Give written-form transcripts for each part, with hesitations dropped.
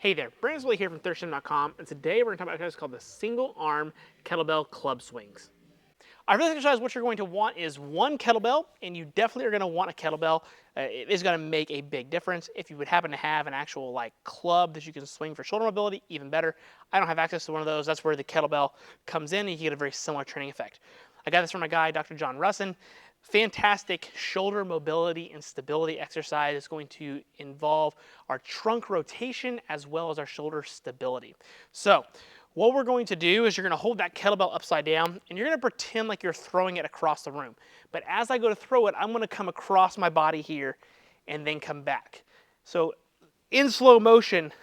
Hey there, Brandon here from ThirstGym.com, and today we're going to talk about an exercise called the single arm kettlebell club swings. For this exercise, what you're going to want is one kettlebell, and you definitely are going to want a kettlebell. It is going to make a big difference. If you would happen to have an actual club that you can swing for shoulder mobility, even better. I don't have access to one of those. That's where the kettlebell comes in, and you get a very similar training effect. I got this from my guy, Dr. John Russin. Fantastic shoulder mobility and stability exercise. Is going to involve our trunk rotation as well as our shoulder stability. So what we're going to do is you're going to hold that kettlebell upside down, and you're going to pretend like you're throwing it across the room. But as I go to throw it, I'm going to come across my body here and then come back. So in slow motion,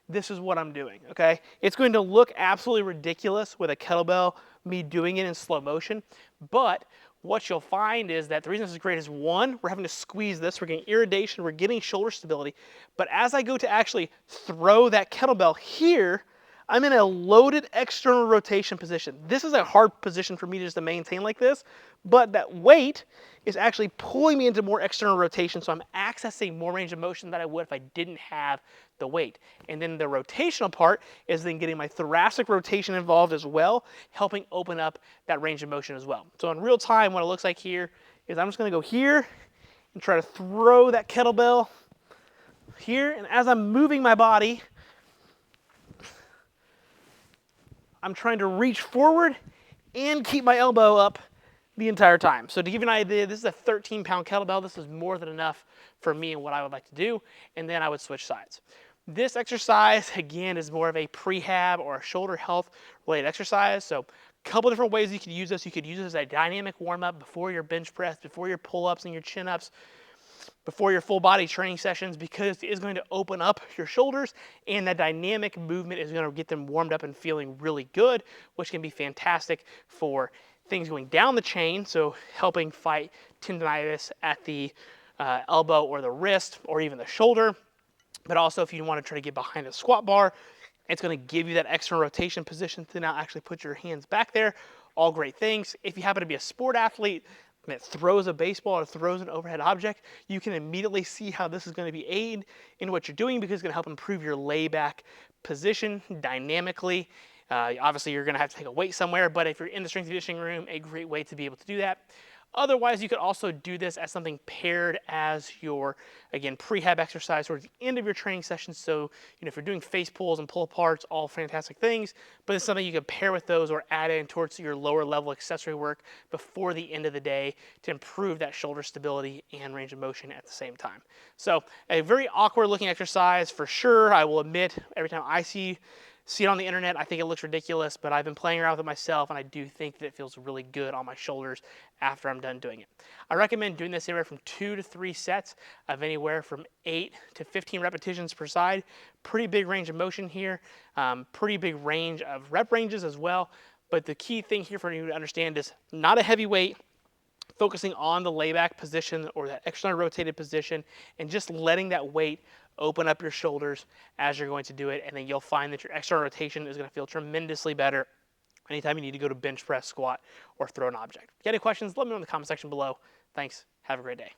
this is what I'm doing, okay? It's going to look absolutely ridiculous with a kettlebell, me doing it in slow motion, but what you'll find is that the reason this is great is, one, we're having to squeeze this, we're getting irritation, we're getting shoulder stability, but as I go to actually throw that kettlebell here, I'm in a loaded external rotation position. This is a hard position for me just to maintain like this, but that weight is actually pulling me into more external rotation, so I'm accessing more range of motion than I would if I didn't have the weight. And then the rotational part is then getting my thoracic rotation involved as well, helping open up that range of motion as well. So in real time, what it looks like here is I'm just going to go here and try to throw that kettlebell here, and as I'm moving my body, I'm trying to reach forward and keep my elbow up the entire time. So to give you an idea, this is a 13-pound kettlebell. This is more than enough for me and what I would like to do, and then I would switch sides. This exercise, again, is more of a prehab or a shoulder health related exercise. So a couple different ways you could use this. You could use it as a dynamic warm-up before your bench press, before your pull-ups and your chin-ups, before your full body training sessions, because it is going to open up your shoulders, and that dynamic movement is going to get them warmed up and feeling really good, which can be fantastic for things going down the chain, so helping fight tendonitis at the elbow or the wrist or even the shoulder. But also if you want to try to get behind a squat bar, it's going to give you that external rotation position to now actually put your hands back there. All great things. If you happen to be a sport athlete that throws a baseball or throws an overhead object, you can immediately see how this is going to be aid in what you're doing, because it's going to help improve your layback position dynamically. Obviously, you're going to have to take a weight somewhere, but if you're in the strength and conditioning room, a great way to be able to do that. Otherwise, you could also do this as something paired as your, again, prehab exercise towards the end of your training session. So, if you're doing face pulls and pull aparts, all fantastic things, but it's something you could pair with those or add in towards your lower level accessory work before the end of the day to improve that shoulder stability and range of motion at the same time. So, a very awkward looking exercise for sure. I will admit, every time I see it on the internet, I think it looks ridiculous, but I've been playing around with it myself, and I do think that it feels really good on my shoulders after I'm done doing it. I recommend doing this anywhere from 2 to 3 sets of anywhere from 8 to 15 repetitions per side. Pretty big range of motion here, pretty big range of rep ranges as well, but the key thing here for you to understand is not a heavy weight, focusing on the layback position or that externally rotated position, and just letting that weight open up your shoulders as you're going to do it, and then you'll find that your external rotation is going to feel tremendously better anytime you need to go to bench press, squat, or throw an object. If you have any questions, let me know in the comment section below. Thanks. Have a great day.